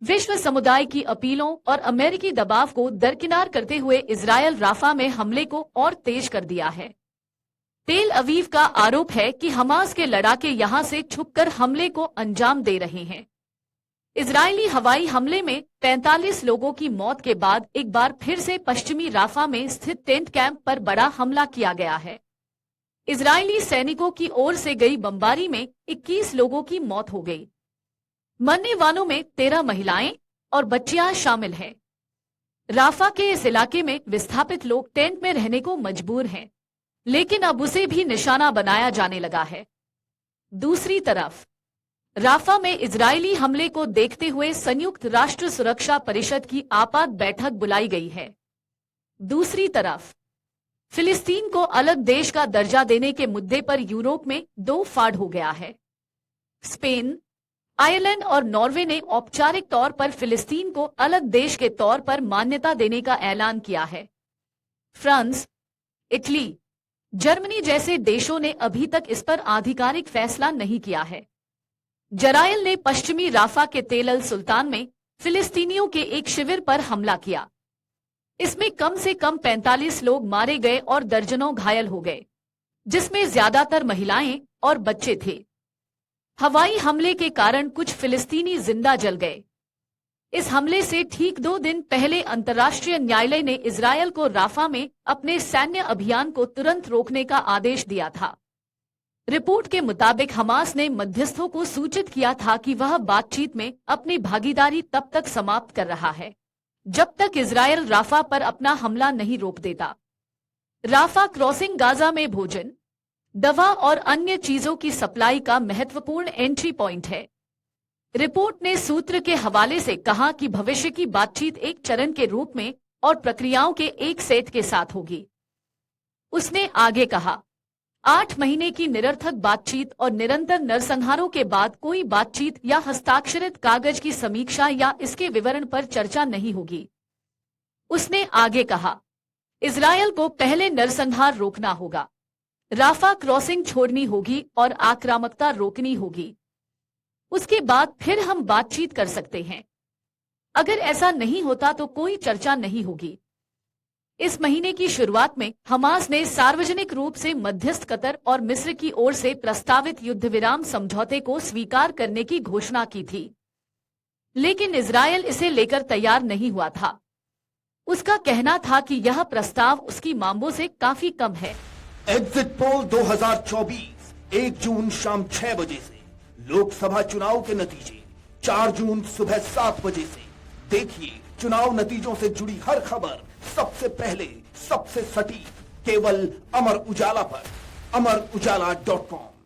विश्व समुदाय की अपीलों और अमेरिकी दबाव को दरकिनार करते हुए इजरायल राफा में हमले को और तेज कर दिया है। तेल अवीव का आरोप है कि हमास के लड़ाके यहां से छुपकर हमले को अंजाम दे रहे हैं। इजरायली हवाई हमले में 45 लोगों की मौत के बाद एक बार फिर से पश्चिमी राफा में स्थित टेंट कैंप पर बड़ा हमला किया गया है। इजरायली सैनिकों की ओर से गई बमबारी में 21 लोगों की मौत हो गई। मरने वालों में 13 महिलाएं और बच्चियां शामिल हैं। राफा के इस इलाके में विस्थापित लोग टेंट में रहने को मजबूर हैं, लेकिन अब उसे भी निशाना बनाया जाने लगा है। दूसरी तरफ राफा में इजरायली हमले को देखते हुए संयुक्त राष्ट्र सुरक्षा परिषद की आपात बैठक बुलाई गई है। दूसरी तरफ फिलिस्तीन को अलग देश का दर्जा देने के मुद्दे पर यूरोप में दो फाड़ हो गया है। स्पेन, आयरलैंड और नॉर्वे ने औपचारिक तौर पर फिलिस्तीन को अलग देश के तौर पर मान्यता देने का ऐलान किया है। फ्रांस, इटली, जर्मनी जैसे देशों ने अभी तक इस पर आधिकारिक फैसला नहीं किया है। इजरायल ने पश्चिमी राफा के तेल अल सुल्तान में फिलिस्तीनियों के एक शिविर पर हमला किया। इसमें कम से कम 45 लोग मारे गए और दर्जनों घायल हो गए, जिसमें ज्यादातर महिलाएं और बच्चे थे। हवाई हमले के कारण कुछ फिलिस्तीनी जिंदा जल गए। इस हमले से ठीक 2 दिन पहले अंतर्राष्ट्रीय न्यायालय ने इजरायल को राफा में अपने सैन्य अभियान को तुरंत रोकने का आदेश दिया था। रिपोर्ट के मुताबिक हमास ने मध्यस्थों को सूचित किया था कि वह बातचीत में अपनी भागीदारी तब तक समाप्त कर रहा है जब तक इजरायल राफा पर अपना हमला नहीं रोक देता। राफा क्रॉसिंग गाजा में भोजन, दवा और अन्य चीजों की सप्लाई का महत्वपूर्ण एंट्री पॉइंट है। रिपोर्ट ने सूत्र के हवाले से कहा कि भविष्य की बातचीत एक चरण के रूप में और प्रक्रियाओं के एक सेट के साथ होगी। उसने आगे कहा, 8 महीने की निरर्थक बातचीत और निरंतर नरसंहारों के बाद कोई बातचीत या हस्ताक्षरित कागज की समीक्षा या इसके विवरण पर चर्चा नहीं होगी। उसने आगे कहा, इजरायल को पहले नरसंहार रोकना होगा, राफा क्रॉसिंग छोड़नी होगी और आक्रामकता रोकनी होगी। उसके बाद फिर हम बातचीत कर सकते हैं। अगर ऐसा नहीं होता तो कोई चर्चा नहीं होगी। इस महीने की शुरुआत में हमास ने सार्वजनिक रूप से मध्यस्थ कतर और मिस्र की ओर से प्रस्तावित युद्ध विराम समझौते को स्वीकार करने की घोषणा की थी, लेकिन इजरायल इसे लेकर तैयार नहीं हुआ था। उसका कहना था कि यह प्रस्ताव उसकी मांगों से काफी कम है। एग्जिट पोल 2024 1 जून शाम 6 बजे से लोकसभा चुनाव के नतीजे 4 जून सुबह 7 बजे से देखिए। चुनाव नतीजों से जुड़ी हर खबर सबसे पहले, सबसे सटीक, केवल अमर उजाला पर, amarujala.com।